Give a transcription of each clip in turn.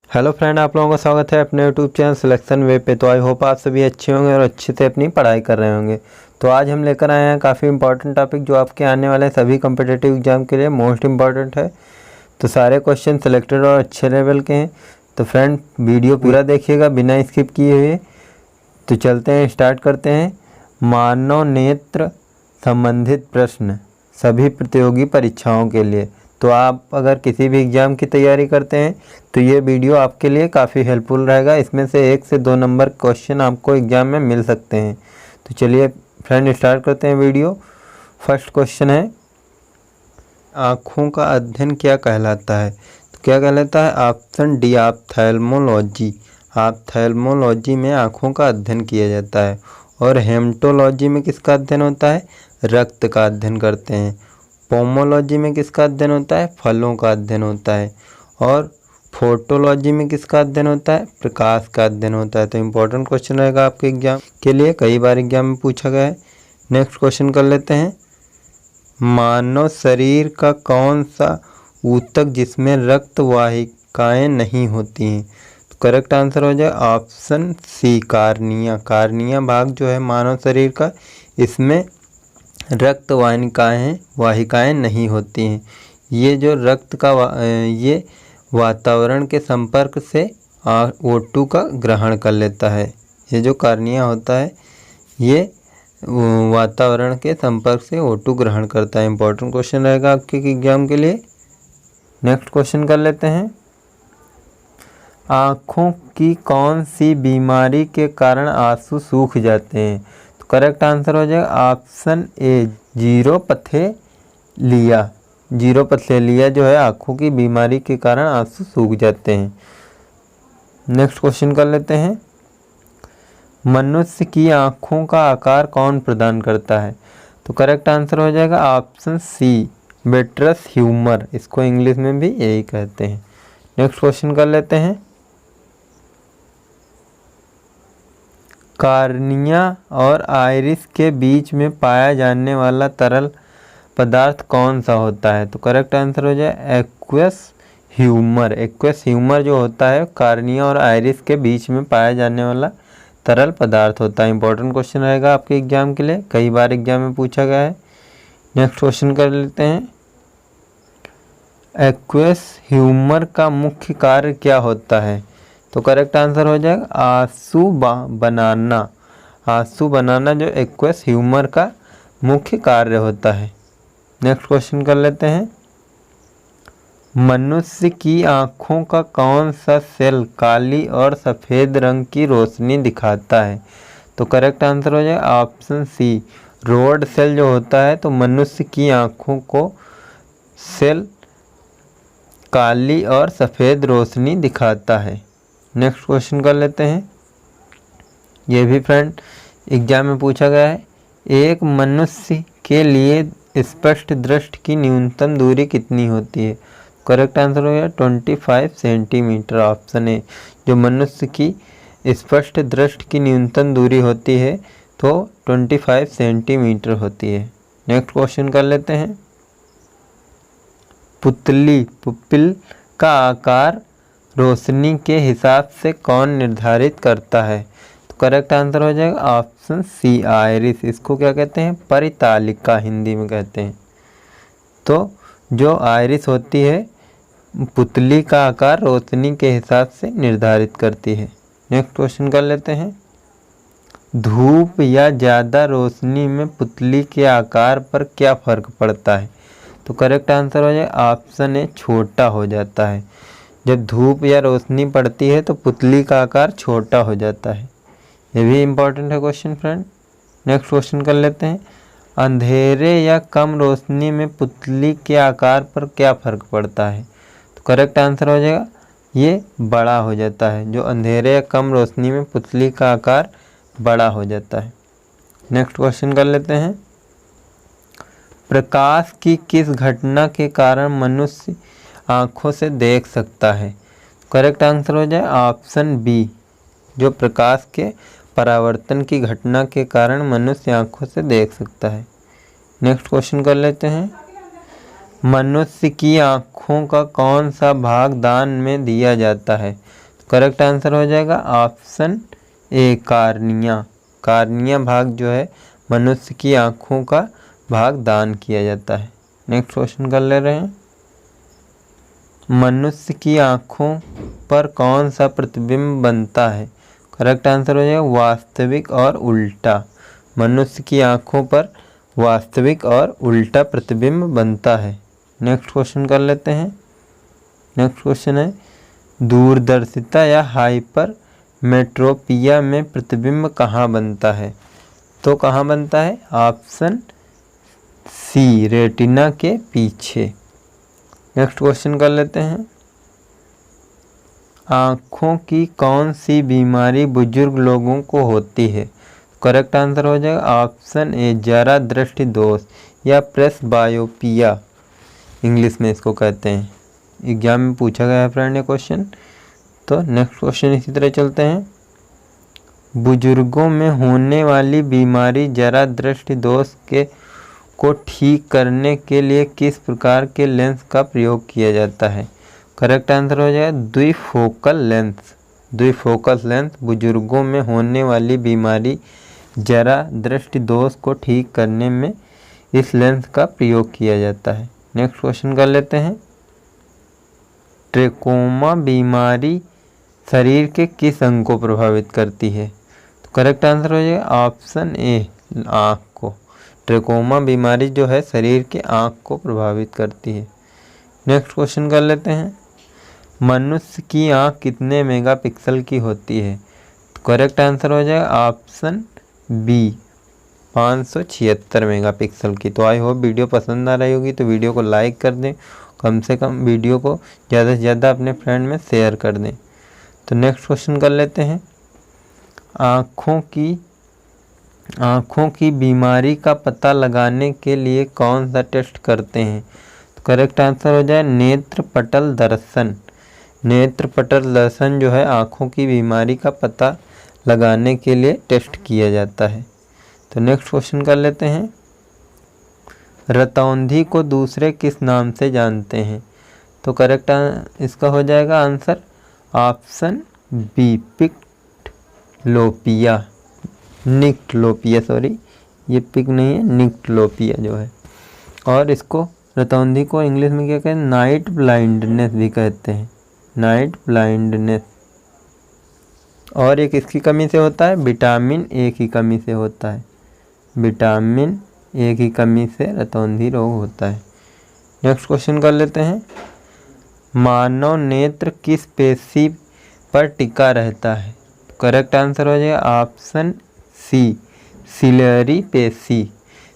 Hello friend, आप लोगों का स्वागत है अपने यूट्यूब चैनल सिलेक्शन वे पे। तो आई होप आप सभी अच्छे होंगे और अच्छे से अपनी पढ़ाई कर रहे होंगे। तो आज हम लेकर आए हैं काफ़ी इंपॉर्टेंट टॉपिक जो आपके आने वाले सभी कम्पिटिटिव एग्जाम के लिए मोस्ट इंपॉर्टेंट है। तो सारे क्वेश्चन सिलेक्टेड और अच्छे लेवल के हैं। तो फ्रेंड वीडियो पूरा देखिएगा बिना स्किप किए हुए। तो चलते हैं, स्टार्ट करते हैं। मानव नेत्र संबंधित प्रश्न सभी प्रतियोगी परीक्षाओं के लिए। तो आप अगर किसी भी एग्ज़ाम की तैयारी करते हैं तो ये वीडियो आपके लिए काफ़ी हेल्पफुल रहेगा। इसमें से 1 से 2 नंबर क्वेश्चन आपको एग्ज़ाम में मिल सकते हैं। तो चलिए फ्रेंड स्टार्ट करते हैं वीडियो। फर्स्ट क्वेश्चन है, आँखों का अध्ययन क्या कहलाता है? तो क्या कहलाता है? Option D ophthalmology. ऑप्थेल्मोलॉजी में आँखों का अध्ययन किया जाता है। और हेमेटोलॉजी में किसका अध्ययन होता है? रक्त का अध्ययन करते हैं। पोमोलॉजी में किसका अध्ययन होता है? फलों का अध्ययन होता है। और फोटोलॉजी में किसका अध्ययन होता है? प्रकाश का अध्ययन होता है। तो इम्पोर्टेंट क्वेश्चन रहेगा आपके एग्जाम के लिए, कई बार एग्जाम में पूछा गया है। नेक्स्ट क्वेश्चन कर लेते हैं। मानव शरीर का कौन सा ऊतक जिसमें रक्त वाहिकाएँ नहीं होती हैं? तो करेक्ट आंसर हो जाए ऑप्शन सी कार्निया। कार्निया भाग जो है मानव शरीर का, इसमें रक्त वाहिकाएँ नहीं होती हैं। ये जो रक्त का ये वातावरण के संपर्क से O2 का ग्रहण कर लेता है। ये जो कार्निया होता है ये वातावरण के संपर्क से O2 ग्रहण करता है। इंपॉर्टेंट क्वेश्चन रहेगा आपके एग्जाम के लिए। नेक्स्ट क्वेश्चन कर लेते हैं। आँखों की कौन सी बीमारी के कारण आंसू सूख जाते हैं? तो करेक्ट आंसर हो जाएगा ऑप्शन ए जीरोपथेलिया। जीरोपथेलिया जो है आँखों की बीमारी के कारण आंसू सूख जाते हैं। नेक्स्ट क्वेश्चन कर लेते हैं। मनुष्य की आँखों का आकार कौन प्रदान करता है? तो करेक्ट आंसर हो जाएगा ऑप्शन सी विट्रस ह्यूमर। इसको इंग्लिश में भी यही कहते हैं। नेक्स्ट क्वेश्चन कर लेते हैं। कार्निया और आइरिस के बीच में पाया जाने वाला तरल पदार्थ कौन सा होता है? तो करेक्ट आंसर हो जाए एक्वस ह्यूमर। एक्वस ह्यूमर जो होता है कार्निया और आइरिस के बीच में पाया जाने वाला तरल पदार्थ होता है। इंपॉर्टेंट क्वेश्चन रहेगा आपके एग्जाम के लिए, कई बार एग्जाम में पूछा गया है। नेक्स्ट क्वेश्चन कर लेते हैं। एक्वस ह्यूमर का मुख्य कार्य क्या होता है? तो करेक्ट आंसर हो जाएगा आंसू बनाना। आंसू बनाना जो एक्वस ह्यूमर का मुख्य कार्य होता है। नेक्स्ट क्वेश्चन कर लेते हैं। मनुष्य की आँखों का कौन सा सेल काली और सफ़ेद रंग की रोशनी दिखाता है? तो करेक्ट आंसर हो जाए ऑप्शन सी रोड सेल जो होता है। तो मनुष्य की आँखों को सेल काली और सफ़ेद रोशनी दिखाता है। नेक्स्ट क्वेश्चन कर लेते हैं। ये भी फ्रेंड एग्जाम में पूछा गया है। एक मनुष्य के लिए स्पष्ट दृष्टि की न्यूनतम दूरी कितनी होती है? करेक्ट आंसर हो गया 25 सेंटीमीटर। ऑप्शन ए जो मनुष्य की स्पष्ट दृष्टि की न्यूनतम दूरी होती है तो 25 सेंटीमीटर होती है। नेक्स्ट क्वेश्चन कर लेते हैं। पुपिल का आकार रोशनी के हिसाब से कौन निर्धारित करता है? तो करेक्ट आंसर हो जाएगा ऑप्शन सी आइरिस। इसको क्या कहते हैं? परितालिका हिंदी में कहते हैं। तो जो आइरिस होती है पुतली का आकार रोशनी के हिसाब से निर्धारित करती है। नेक्स्ट क्वेश्चन कर लेते हैं। धूप या ज़्यादा रोशनी में पुतली के आकार पर क्या फ़र्क पड़ता है? तो करेक्ट आंसर हो जाए ऑप्शन ए छोटा हो जाता है। जब धूप या रोशनी पड़ती है तो पुतली का आकार छोटा हो जाता है। ये भी इम्पोर्टेंट है क्वेश्चन फ्रेंड। नेक्स्ट क्वेश्चन कर लेते हैं। अंधेरे या कम रोशनी में पुतली के आकार पर क्या फ़र्क पड़ता है? तो करेक्ट आंसर हो जाएगा ये बड़ा हो जाता है। जो अंधेरे या कम रोशनी में पुतली का आकार बड़ा हो जाता है। नेक्स्ट क्वेश्चन कर लेते हैं। प्रकाश की किस घटना के कारण मनुष्य आँखों से देख सकता है? करेक्ट आंसर हो जाए ऑप्शन बी जो प्रकाश के परावर्तन की घटना के कारण मनुष्य आँखों से देख सकता है। नेक्स्ट क्वेश्चन कर लेते हैं। मनुष्य की आँखों का कौन सा भाग दान में दिया जाता है? करेक्ट आंसर हो जाएगा ऑप्शन ए कार्निया। कार्निया भाग जो है मनुष्य की आँखों का भाग दान किया जाता है। नेक्स्ट क्वेश्चन कर ले रहे हैं। मनुष्य की आँखों पर कौन सा प्रतिबिंब बनता है? करेक्ट आंसर हो जाएगा वास्तविक और उल्टा। मनुष्य की आँखों पर वास्तविक और उल्टा प्रतिबिंब बनता है। नेक्स्ट क्वेश्चन कर लेते हैं। नेक्स्ट क्वेश्चन है दूरदर्शिता या हाइपर मेट्रोपिया में प्रतिबिंब कहाँ बनता है? तो कहाँ बनता है? ऑप्शन सी रेटिना के पीछे। नेक्स्ट क्वेश्चन कर लेते हैं। आँखों की कौन सी बीमारी बुजुर्ग लोगों को होती है? करेक्ट आंसर हो जाएगा ऑप्शन ए जरा दृष्टि दोष या प्रेसबायोपिया, इंग्लिश में इसको कहते हैं। एग्जाम में पूछा गया है फ्रेंड ये क्वेश्चन। तो नेक्स्ट क्वेश्चन इसी तरह चलते हैं। बुजुर्गों में होने वाली बीमारी जरा दृष्टि दोष को ठीक करने के लिए किस प्रकार के लेंस का प्रयोग किया जाता है? करेक्ट आंसर हो जाएगा द्विफोकल लेंस। द्विफोकल लेंस बुजुर्गों में होने वाली बीमारी जरा दृष्टि दोष को ठीक करने में इस लेंस का प्रयोग किया जाता है। नेक्स्ट क्वेश्चन कर लेते हैं। ट्रेकोमा बीमारी शरीर के किस अंग को प्रभावित करती है? तो करेक्ट आंसर हो जाएगा ऑप्शन ए आँख को। ट्रेकोमा बीमारी जो है शरीर के आँख को प्रभावित करती है। नेक्स्ट क्वेश्चन कर लेते हैं। मनुष्य की आँख कितने मेगापिक्सल की होती है? तो करेक्ट आंसर हो जाएगा ऑप्शन बी 576 मेगापिक्सल की। तो आई होप वीडियो पसंद आ रही होगी तो वीडियो को लाइक कर दें, कम से कम वीडियो को ज़्यादा से ज़्यादा अपने फ्रेंड में शेयर कर दें। तो नेक्स्ट क्वेश्चन कर लेते हैं। आँखों की बीमारी का पता लगाने के लिए कौन सा टेस्ट करते हैं? तो करेक्ट आंसर हो जाए नेत्र पटल दर्शन। नेत्र पटल दर्शन जो है आँखों की बीमारी का पता लगाने के लिए टेस्ट किया जाता है। तो नेक्स्ट क्वेश्चन कर लेते हैं। रतौंधी को दूसरे किस नाम से जानते हैं? तो करेक्ट इसका हो जाएगा आंसर ऑप्शन बी पिक्लोपिया, निक्लोपिया, सॉरी ये पिक नहीं है, निक्लोपिया जो है। और इसको रतौंधी को इंग्लिश में क्या कहते हैं? नाइट ब्लाइंडनेस भी कहते हैं, नाइट ब्लाइंडनेस। और ये किसकी कमी से होता है? विटामिन ए की कमी से होता है। विटामिन ए की कमी से रतौंधी रोग होता है। नेक्स्ट क्वेश्चन कर लेते हैं। मानव नेत्र किस पेशी पर टिका रहता है? करेक्ट आंसर हो जाएगा ऑप्शन सी सिलेरी पेशी।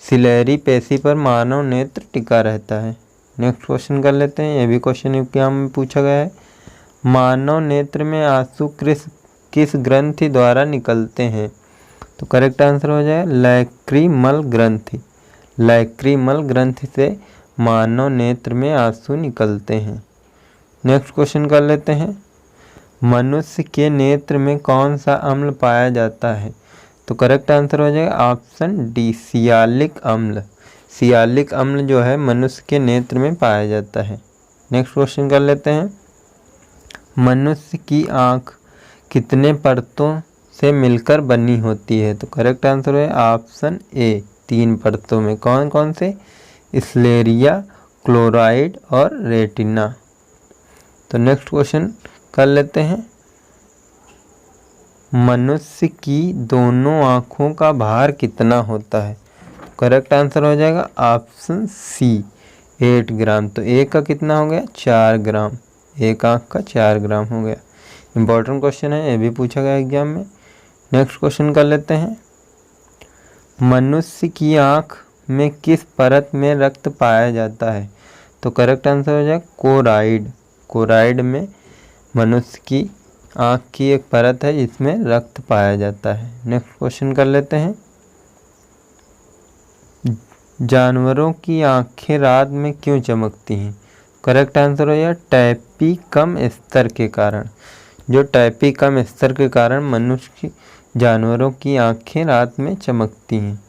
सिलेरी पेशी पर मानव नेत्र टिका रहता है। नेक्स्ट क्वेश्चन कर लेते हैं। ये भी क्वेश्चन एग्जाम में पूछा गया है। मानव नेत्र में आंसू किस ग्रंथि द्वारा निकलते हैं? तो करेक्ट आंसर हो जाए लैक्रीमल ग्रंथि। लैक्रीमल ग्रंथि से मानव नेत्र में आंसू निकलते हैं। नेक्स्ट क्वेश्चन कर लेते हैं। मनुष्य के नेत्र में कौन सा अम्ल पाया जाता है? तो करेक्ट आंसर हो जाएगा ऑप्शन डी सियालिक अम्ल। सियालिक अम्ल जो है मनुष्य के नेत्र में पाया जाता है। नेक्स्ट क्वेश्चन कर लेते हैं। मनुष्य की आँख कितने परतों से मिलकर बनी होती है? तो करेक्ट आंसर है ऑप्शन ए 3 परतों में। कौन कौन से? स्लेरिया, क्लोराइड और रेटिना। तो नेक्स्ट क्वेश्चन कर लेते हैं। मनुष्य की दोनों आँखों का भार कितना होता है? करेक्ट आंसर हो जाएगा ऑप्शन सी 8 ग्राम। तो एक का कितना हो गया? 4 ग्राम। एक आँख का 4 ग्राम हो गया। इम्पोर्टेंट क्वेश्चन है, ये भी पूछा गया एग्जाम में। नेक्स्ट क्वेश्चन कर लेते हैं। मनुष्य की आँख में किस परत में रक्त पाया जाता है? तो करेक्ट आंसर हो जाएगा कोराइड। कोराइड में मनुष्य की आँख की एक परत है जिसमें रक्त पाया जाता है। नेक्स्ट क्वेश्चन कर लेते हैं। जानवरों की आँखें रात में क्यों चमकती हैं? करेक्ट आंसर हो जाएगा टैपी कम स्तर के कारण। जो टैपी कम स्तर के कारण मनुष्य की जानवरों की आँखें रात में चमकती हैं।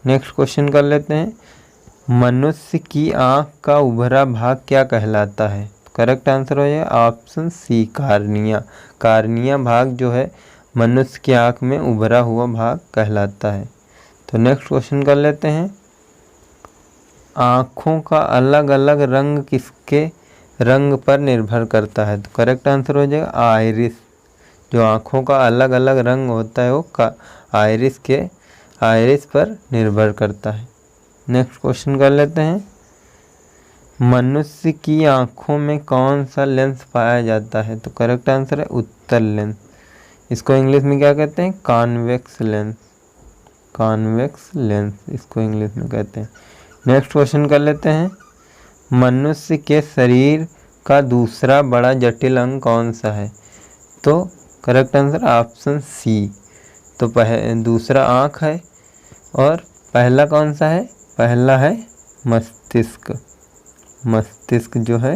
नेक्स्ट क्वेश्चन कर लेते हैं। मनुष्य की आँख का उभरा भाग क्या कहलाता है? करेक्ट आंसर हो जाएगा ऑप्शन सी कार्निया। कार्निया भाग जो है मनुष्य की आँख में उभरा हुआ भाग कहलाता है। तो नेक्स्ट क्वेश्चन कर लेते हैं। आँखों का अलग अलग रंग किसके रंग पर निर्भर करता है? तो करेक्ट आंसर हो जाएगा आइरिस। जो आँखों का अलग अलग रंग होता है वो आइरिस पर निर्भर करता है। नेक्स्ट क्वेश्चन कर लेते हैं। मनुष्य की आँखों में कौन सा लेंस पाया जाता है? तो करेक्ट आंसर है उत्तल लेंस। इसको इंग्लिश में क्या कहते हैं? Convex lens. कॉन्वेक्स लेंस इसको इंग्लिश में कहते हैं। नेक्स्ट क्वेश्चन कर लेते हैं। मनुष्य के शरीर का दूसरा बड़ा जटिल अंग कौन सा है? तो करेक्ट आंसर ऑप्शन सी। तो दूसरा आँख है और पहला कौन सा है? पहला है मस्तिष्क। मस्तिष्क जो है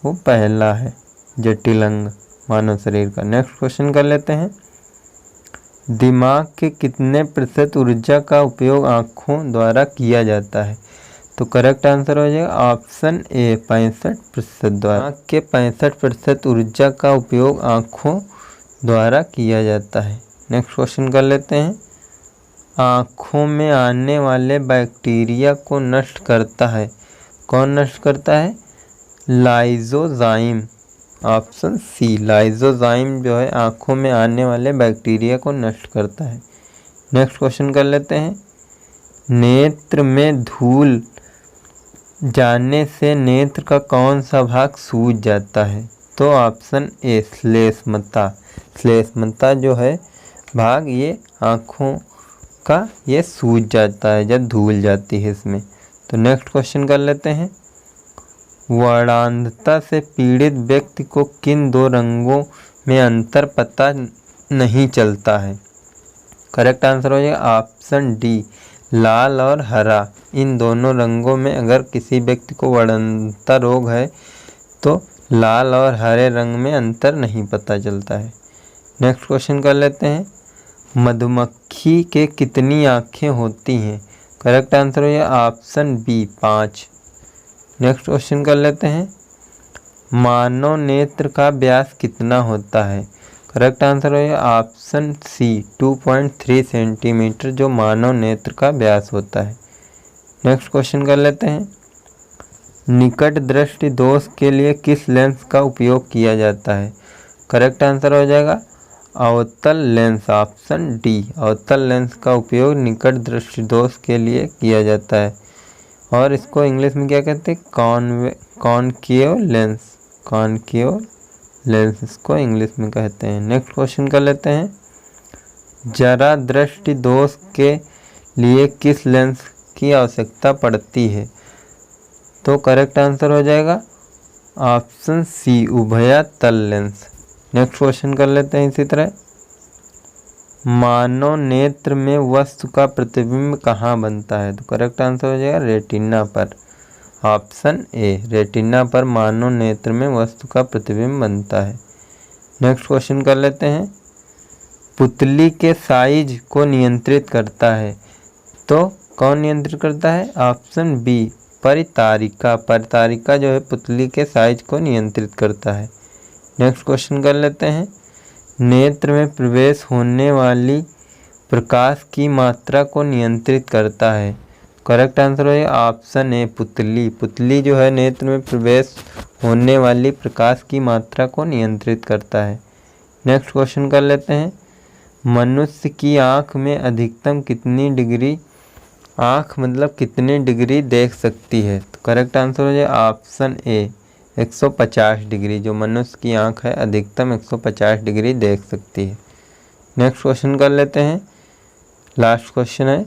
वो पहला है जटिल अंग मानव शरीर का। नेक्स्ट क्वेश्चन कर लेते हैं। दिमाग के कितने प्रतिशत ऊर्जा का उपयोग आँखों द्वारा किया जाता है? तो करेक्ट आंसर हो जाएगा ऑप्शन ए 65% द्वारा। आँख के 65% ऊर्जा का उपयोग आँखों द्वारा किया जाता है। नेक्स्ट क्वेश्चन कर लेते हैं। आँखों में आने वाले बैक्टीरिया को नष्ट करता है, कौन नष्ट करता है? लाइजोजाइम। ऑप्शन सी लाइजोजाइम जो है आँखों में आने वाले बैक्टीरिया को नष्ट करता है। नेक्स्ट क्वेश्चन कर लेते हैं। नेत्र में धूल जाने से नेत्र का कौन सा भाग सूज जाता है? तो ऑप्शन ए श्लेष्मता। श्लेष्मता जो है भाग ये आँखों का ये सूज जाता है जब धूल जाती है इसमें। तो नेक्स्ट क्वेश्चन कर लेते हैं। वर्णांधता से पीड़ित व्यक्ति को किन दो रंगों में अंतर पता नहीं चलता है? करेक्ट आंसर हो जाएगा ऑप्शन डी लाल और हरा। इन दोनों रंगों में अगर किसी व्यक्ति को वर्णांधता रोग है तो लाल और हरे रंग में अंतर नहीं पता चलता है। नेक्स्ट क्वेश्चन कर लेते हैं। मधुमक्खी के कितनी आँखें होती हैं? करेक्ट आंसर हो जाएगा ऑप्शन बी 5। नेक्स्ट क्वेश्चन कर लेते हैं। मानव नेत्र का व्यास कितना होता है? करेक्ट आंसर हो जाएगा ऑप्शन सी 2.3 सेंटीमीटर जो मानव नेत्र का व्यास होता है। नेक्स्ट क्वेश्चन कर लेते हैं। निकट दृष्टि दोष के लिए किस लेंस का उपयोग किया जाता है? करेक्ट आंसर हो जाएगा अवतल लेंस। ऑप्शन डी अवतल लेंस का उपयोग निकट दृष्टि दोष के लिए किया जाता है और इसको इंग्लिश में क्या कहते हैं? Concave lens. कॉनकेव लेंस इसको इंग्लिश में कहते हैं। नेक्स्ट क्वेश्चन कर लेते हैं। जरा दृष्टि दोष के लिए किस लेंस की आवश्यकता पड़ती है? तो करेक्ट आंसर हो जाएगा ऑप्शन सी उभयतल लेंस। नेक्स्ट क्वेश्चन कर लेते हैं इसी तरह। मानव नेत्र में वस्तु का प्रतिबिंब कहाँ बनता है? तो करेक्ट आंसर हो जाएगा रेटिना पर। ऑप्शन ए रेटिना पर मानव नेत्र में वस्तु का प्रतिबिंब बनता है। नेक्स्ट क्वेश्चन कर लेते हैं। पुतली के साइज को नियंत्रित करता है तो कौन नियंत्रित करता है? Option B परितारिका। परितारिका जो है पुतली के साइज को नियंत्रित करता है। नेक्स्ट क्वेश्चन कर लेते हैं। नेत्र में प्रवेश होने वाली प्रकाश की मात्रा को नियंत्रित करता है। करेक्ट आंसर है ऑप्शन ए पुतली। पुतली जो है नेत्र में प्रवेश होने वाली प्रकाश की मात्रा को नियंत्रित करता है। नेक्स्ट क्वेश्चन कर लेते हैं। मनुष्य की आँख में अधिकतम कितनी डिग्री आँख मतलब कितनी डिग्री देख सकती है? तो करेक्ट आंसर हो जाए ऑप्शन ए 150 डिग्री। जो मनुष्य की आँख है अधिकतम 150 डिग्री देख सकती है। नेक्स्ट क्वेश्चन कर लेते हैं। लास्ट क्वेश्चन है।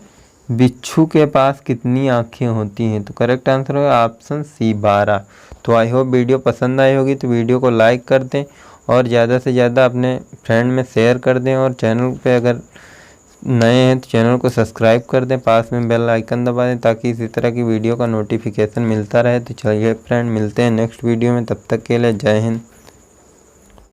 बिच्छू के पास कितनी आँखें होती हैं? तो करेक्ट आंसर होगा ऑप्शन सी 12। तो आई होप वीडियो पसंद आई होगी तो वीडियो को लाइक कर दें और ज़्यादा से ज़्यादा अपने फ्रेंड में शेयर कर दें और चैनल पे अगर नए हैं तो चैनल को सब्सक्राइब कर दें, पास में बेल आइकन दबा दें ताकि इसी तरह की वीडियो का नोटिफिकेशन मिलता रहे। तो चलिए फ्रेंड मिलते हैं नेक्स्ट वीडियो में, तब तक के लिए जय हिंद।